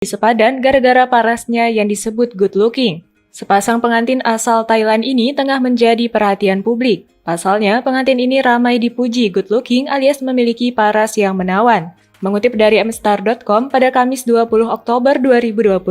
sepadan gara-gara parasnya yang disebut good looking. Sepasang pengantin asal Thailand ini tengah menjadi perhatian publik. Pasalnya, pengantin ini ramai dipuji good looking alias memiliki paras yang menawan. Mengutip dari mstar.com, pada Kamis 20 Oktober 2022,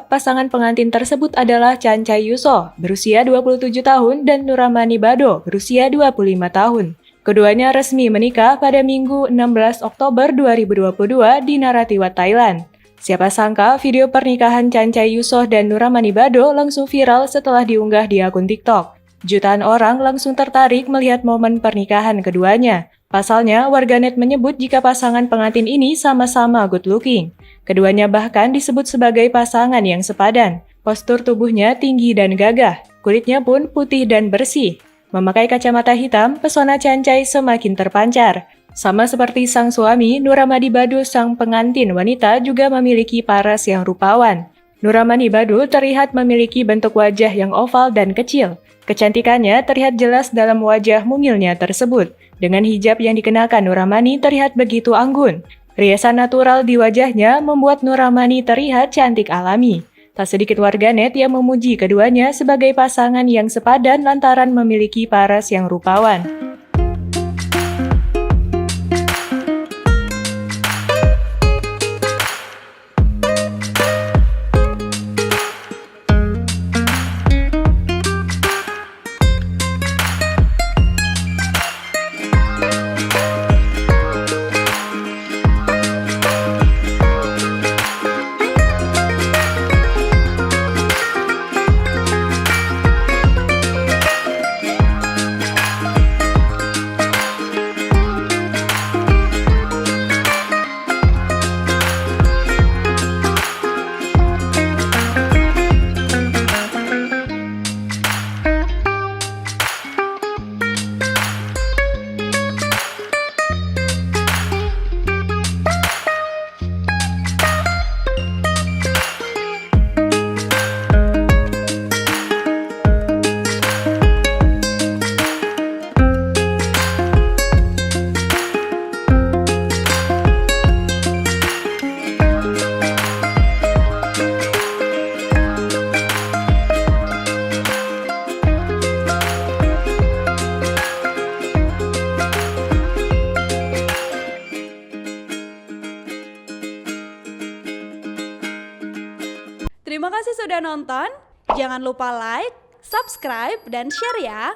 pasangan pengantin tersebut adalah Chancai Yusoh, berusia 27 tahun, dan Nuramani Bado, berusia 25 tahun. Keduanya resmi menikah pada Minggu 16 Oktober 2022 di Narathiwat, Thailand. Siapa sangka video pernikahan Chancai Yusoh dan Nuramani Bado langsung viral setelah diunggah di akun TikTok. Jutaan orang langsung tertarik melihat momen pernikahan keduanya. Pasalnya, warganet menyebut jika pasangan pengantin ini sama-sama good looking. Keduanya bahkan disebut sebagai pasangan yang sepadan. Postur tubuhnya tinggi dan gagah, kulitnya pun putih dan bersih. Memakai kacamata hitam, pesona Chancai semakin terpancar. Sama seperti sang suami, Nuramani Bado sang pengantin wanita juga memiliki paras yang rupawan. Nuramani Bado terlihat memiliki bentuk wajah yang oval dan kecil. Kecantikannya terlihat jelas dalam wajah mungilnya tersebut. Dengan hijab yang dikenakan Nuramani terlihat begitu anggun. Riasan natural di wajahnya membuat Nuramani terlihat cantik alami. Tak sedikit warganet yang memuji keduanya sebagai pasangan yang sepadan lantaran memiliki paras yang rupawan. Terima kasih sudah nonton. Jangan lupa like, subscribe, dan share ya.